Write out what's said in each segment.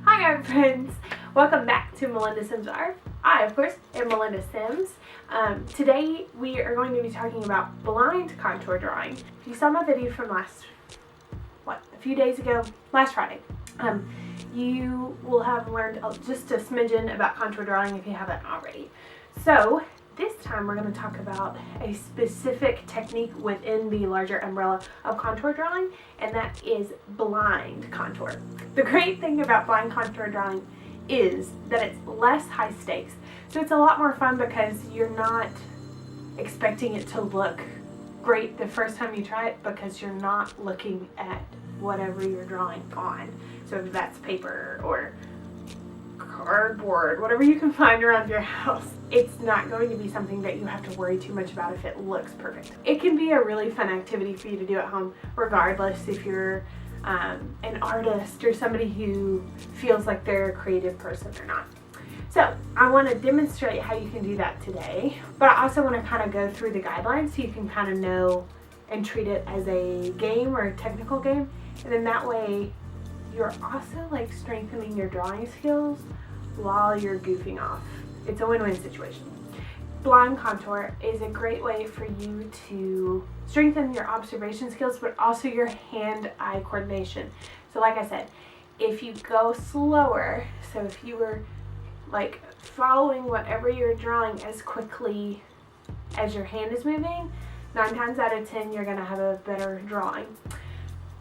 Hi friends! Welcome back to Melinda Sims Art. I, of course, am Melinda Sims. Today we are going to be talking about blind contour drawing. If you saw my video from a few days ago, last Friday, you will have learned just a smidgen about contour drawing if you haven't already. So this time we're going to talk about a specific technique within the larger umbrella of contour drawing, and that is blind contour. The great thing about blind contour drawing is that it's less high stakes. So it's a lot more fun because you're not expecting it to look great the first time you try it, because you're not looking at whatever you're drawing on. So if that's paper or cardboard, whatever you can find around your house, it's not going to be something that you have to worry too much about if it looks perfect. It can be a really fun activity for you to do at home, regardless if you're an artist or somebody who feels like they're a creative person or not. So I want to demonstrate how you can do that today, but I also want to kind of go through the guidelines so you can kind of know and treat it as a game or a technical game, and then that way you're also like strengthening your drawing skills while you're goofing off. It's a win-win situation. Blind contour is a great way for you to strengthen your observation skills, but also your hand-eye coordination. So like I said, if you go slower, so if you were like following whatever you're drawing as quickly as your hand is moving, 9 times out of 10 you're gonna have a better drawing.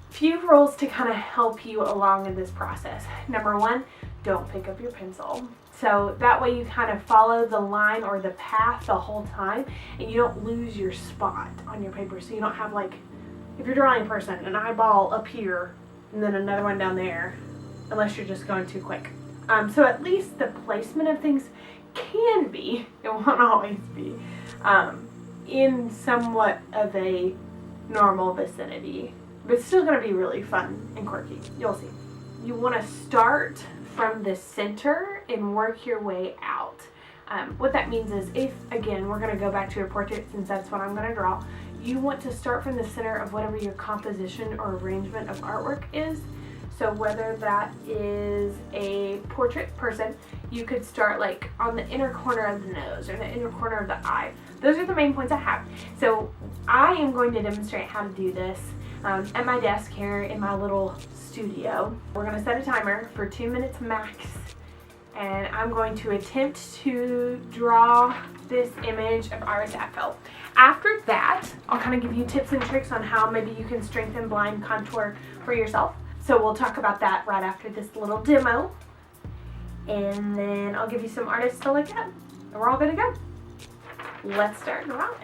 Few rules to kind of help you along in this process. Number 1, don't pick up your pencil. So that way you kind of follow the line or the path the whole time, and you don't lose your spot on your paper. So you don't have, like, if you're drawing a person, an eyeball up here and then another one down there, unless you're just going too quick. So at least the placement of things can be, it won't always be, in somewhat of a normal vicinity. But it's still going to be really fun and quirky. You'll see. You want to start from the center and work your way out. What that means is, if, again, we're going to go back to your portrait since that's what I'm going to draw, you want to start from the center of whatever your composition or arrangement of artwork is. So whether that is a portrait person, you could start like on the inner corner of the nose or the inner corner of the eye. Those are the main points I have. So I am going to demonstrate how to do this at my desk here in my little studio. We're going to set a timer for 2 minutes max, and I'm going to attempt to draw this image of Iris Apfel. After that, I'll kind of give you tips and tricks on how maybe you can strengthen blind contour for yourself. So we'll talk about that right after this little demo, and then I'll give you some artists to look at, and we're all good to go. Let's start drawing.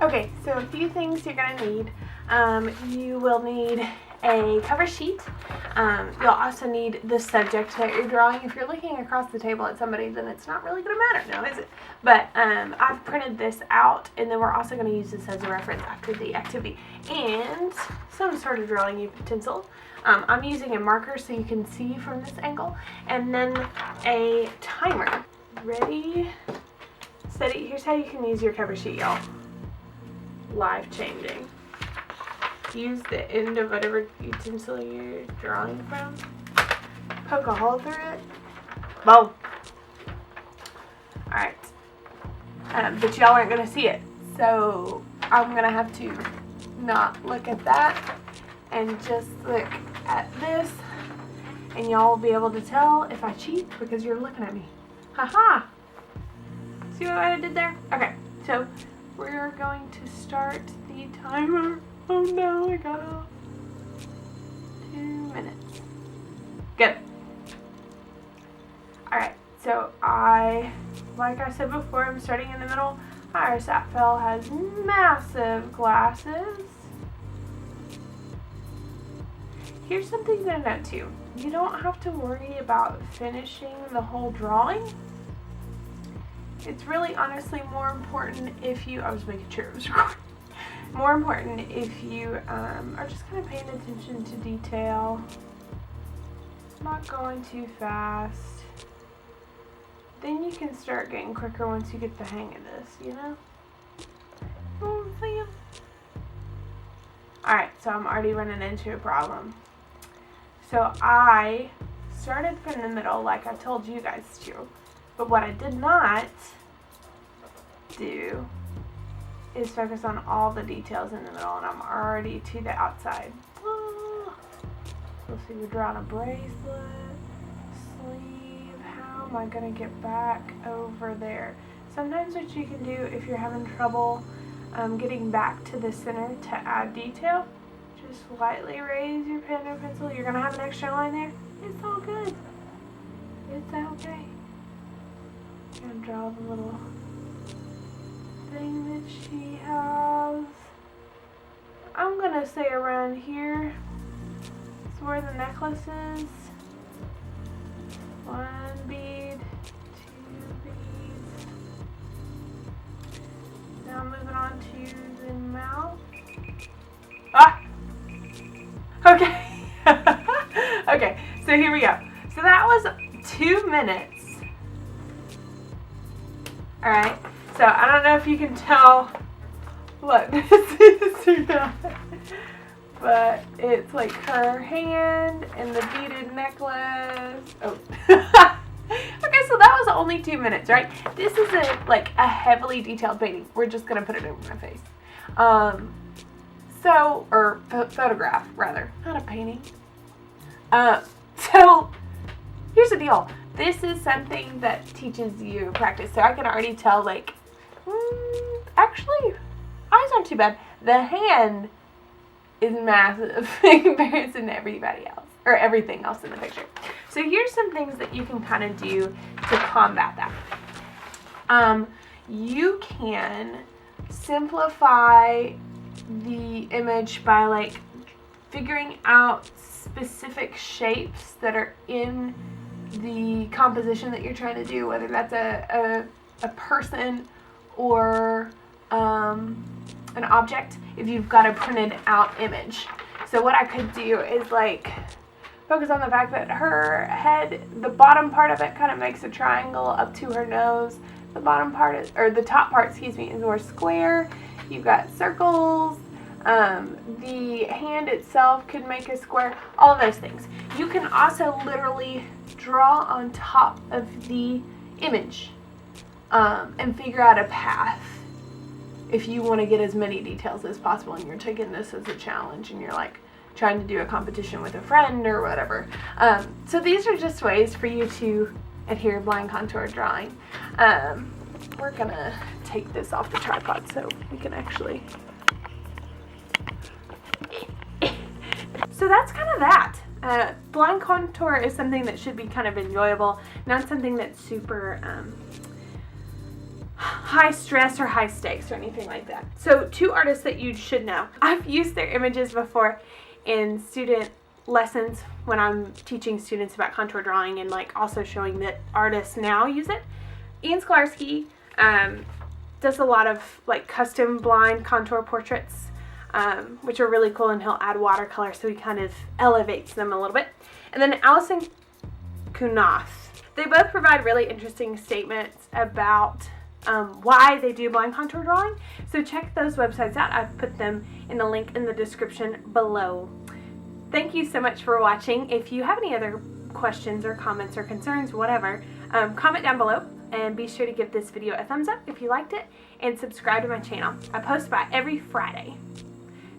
Okay, so a few things you're going to need. You will need a cover sheet. You'll also need the subject that you're drawing. If you're looking across the table at somebody, then it's not really going to matter now, is it? But I've printed this out, and then we're also going to use this as a reference after the activity. And some sort of drawing utensil. I'm using a marker so you can see from this angle. And then a timer. Ready, steady. Here's how you can use your cover sheet, y'all. Life changing. Use the end of whatever utensil you're drawing from. Poke a hole through it. Boom. Alright. But y'all aren't going to see it. So I'm going to have to not look at that and just look at this. And y'all will be able to tell if I cheat because you're looking at me. Haha. See what I did there? Okay. So we're going to start the timer. Oh no, I got off. 2 minutes. Good. Alright, so like I said before, I'm starting in the middle. Iris Apfel has massive glasses. Here's something to note too. You don't have to worry about finishing the whole drawing. It's really honestly more important if you, I was making sure it was recording. More important if you are just kind of paying attention to detail, not going too fast. Then you can start getting quicker once you get the hang of this, you know? Oh, Alright, so I'm already running into a problem. So I started from the middle like I told you guys to. But what I did not do is focus on all the details in the middle, and I'm already to the outside. Let's see, we're drawing a bracelet, sleeve. How am I going to get back over there? Sometimes what you can do if you're having trouble getting back to the center to add detail, just lightly raise your pen or pencil. You're going to have an extra line there. It's all good. It's okay. I'm going to draw the little thing that she has. I'm going to say around here is where the necklace is. 1 bead, 2 beads. Now moving on to the mouth. Ah! Okay. Okay, so here we go. So that was 2 minutes. Alright, so I don't know if you can tell what this is or not, but it's like her hand and the beaded necklace. Oh. Okay, so that was only 2 minutes, right? This isn't like a heavily detailed painting. We're just gonna put it over my face. Or photograph rather, not a painting. So here's the deal. This is something that teaches you practice. So I can already tell, like, actually, eyes aren't too bad. The hand is massive in comparison to everybody else, or everything else in the picture. So here's some things that you can kind of do to combat that. You can simplify the image by, like, figuring out specific shapes that are in the composition that you're trying to do, whether that's a person or an object, if you've got a printed out image. So what I could do is, like, focus on the fact that her head, the bottom part of it kind of makes a triangle up to her nose. The bottom part is, or the top part, excuse me, is more square. You've got circles. The hand itself could make a square. All of those things. You can also literally draw on top of the image and figure out a path if you want to get as many details as possible, and you're taking this as a challenge and you're like trying to do a competition with a friend or whatever. So these are just ways for you to adhere blind contour drawing. We're gonna take this off the tripod so we can actually. So that's kind of that. Blind contour is something that should be kind of enjoyable, not something that's super high stress or high stakes or anything like that. So 2 artists that you should know. I've used their images before in student lessons when I'm teaching students about contour drawing, and like also showing that artists now use it. Skylarsky does a lot of like custom blind contour portraits, which are really cool, and he'll add watercolor so he kind of elevates them a little bit. And then Allison Kunath. They both provide really interesting statements about why they do blind contour drawing. So check those websites out. I've put them in the link in the description below. Thank you so much for watching. If you have any other questions or comments or concerns, whatever, comment down below, and be sure to give this video a thumbs up if you liked it, and subscribe to my channel. I post about every Friday.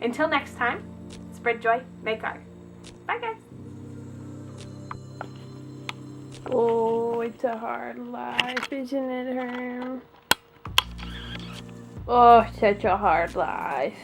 Until next time, spread joy, make art. Bye guys. Oh, it's a hard life, isn't it, Herm? Oh, such a hard life.